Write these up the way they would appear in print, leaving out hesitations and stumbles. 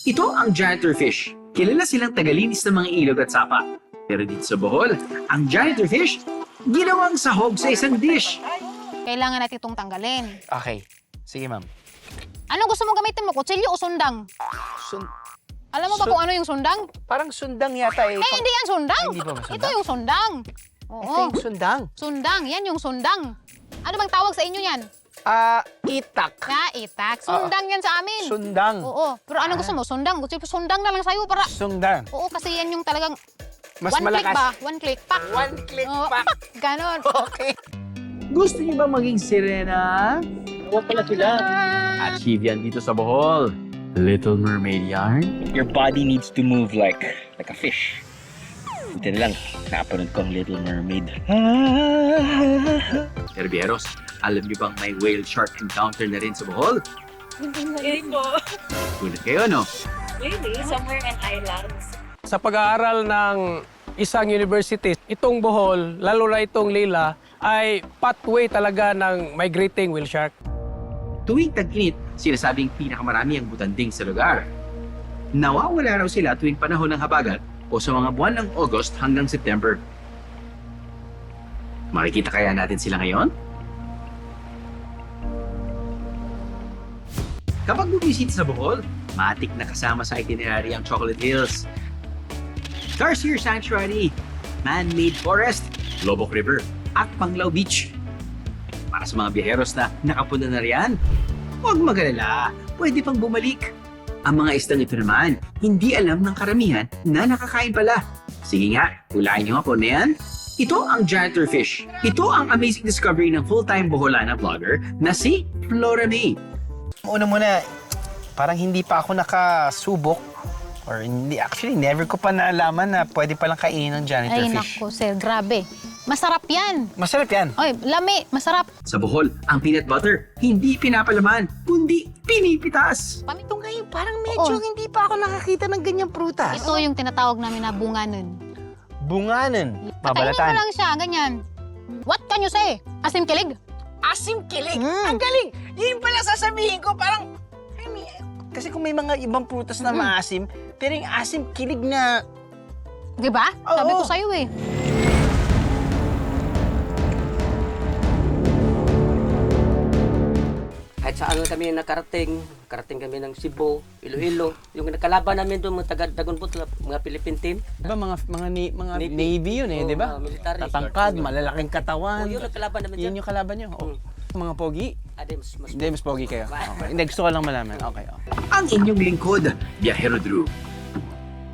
Ito ang gianterfish. Kilala silang tagalinis ng mga ilog at sapa. Pero dito sa Bohol, ang gianterfish, ginawang sahog sa isang dish. Kailangan natin itong tanggalin. Okay. Sige, ma'am. Anong gusto mong gamitin mo? Kutsilyo o sundang? Alam mo ba kung ano yung sundang? Parang sundang yata eh. Hindi yan sundang. Ay, hindi ba masundang? Ito yung sundang. Ito Oo. yung sundang. Sundang. Yan yung sundang. Ano bang tawag sa inyo yan? Itak. Itak. Sundang yan sa amin. Sundang. Oo. Pero ano gusto mo? Sundang. Gusto mo sundang na lang sa'yo para... Sundang. Oo, kasi yan yung talagang... Mas one click malakas. ba? One click. Pak. One click, Oo, pak. Ganon. Okay. Gusto niyo ba maging sirena? Huwag pala sila. Achieve yan dito sa Bohol. Little Mermaid yarn. Your body needs to move like a fish. Ito na lang, napanood ko ang Little Mermaid. Herberos, alam niyo bang may whale shark encounter na rin sa Bohol? Hindi po. Gulat kayo, no? Really? Somewhere in islands. Sa pag-aaral ng isang university, itong Bohol, lalo na itong Leyla, ay pathway talaga ng migrating whale shark. Tuwing tag-init, sinasabing pinakamarami ang butanding sa lugar. Nawawala raw sila tuwing panahon ng habagat o sa mga buwan ng August hanggang September. Makikita kaya natin sila ngayon? Kapag bumisita sa Bohol, matik na kasama sa itinerary ang Chocolate Hills, Tarsier Sanctuary, Man-Made Forest, Lobok River, at Panglao Beach. Para sa mga biyeheros na nakapuna na riyan, huwag mag-alala, pwede pang bumalik. Ang mga isdang ito naman, hindi alam ng karamihan na nakakain pala. Sige nga, hulaan niyo nga po na yan. Ito ang gianterfish. Ito ang amazing discovery ng full-time Boholana vlogger na si Flora May. Una muna, parang hindi pa ako nakasubok. Or hindi, actually, never ko pa naalaman na pwede palang kainin ng janitor Ay, fish. naku, sir. Grabe. Masarap yan. Masarap yan. Oy, lami. Masarap. Sa Bohol, ang peanut butter, hindi pinapalaman, kundi pinipitas. Ito ngayon, parang medyo Oo. hindi pa ako nakakita ng ganyang prutas. Ito yung tinatawag namin na bunganon. Bunganan. Kainin mo Babalatan. lang siya, ganyan. What can you say? Asim kilig? Asim kilig. Ang galing. Yun pala sasabihin ko, parang, kasi kung may mga ibang prutas na maasim, pero yung asim kilig na, Di ba? Oo. Sabi ko sa'yo eh. Kahit saan kami nakarating kami ng Cebu, Iloilo. Yung nakalaban namin doon, mga taga-Dagonbot, mga Philippine team. diba, mga Navy yun eh, Oo, di ba? military. Tatangkad, malalaking katawan. O, yun ang kalaban namin Yun dyan. yung kalaban nyo. Oh. Mga pogi? Mas Hindi, mas pogi kayo. Okay. Hindi, gusto ko lang malaman. Okay, okay. Ang inyong lingkod, Biyahero Drew.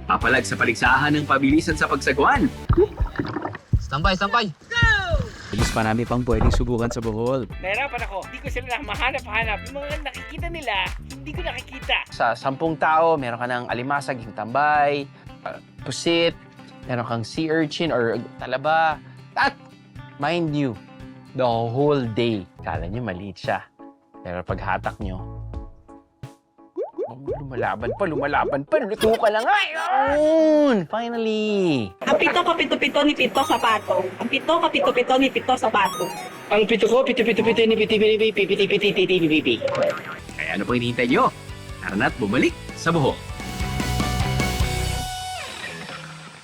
Papalag sa paligsahan ng pabilisan sa pagsagwan. Bilis pa namin pang pwedeng subukan sa Bohol. Nahirapan ako. Hindi ko sila mahanap-hanap. Yung mga nakikita nila, hindi ko nakikita. Sa 10 tao, meron ka ng alimasag, yung tambay, pusit, meron kang sea urchin or talaba. At, mind you, the whole day, kala nyo maliit siya. Pero pag hatak nyo, lumalaban pa, luto ka lang. Ayun! Finally! Ang pito kapito-pito ni Pito sa bato. Ang pito kapito-pito ni Pito sa bato. Ang pito ko, pito-pito-pito ni piti-piti-piti-piti-piti-piti-piti. Kaya ano pang hinihintay nyo? Tara na't bumalik sa Bohol.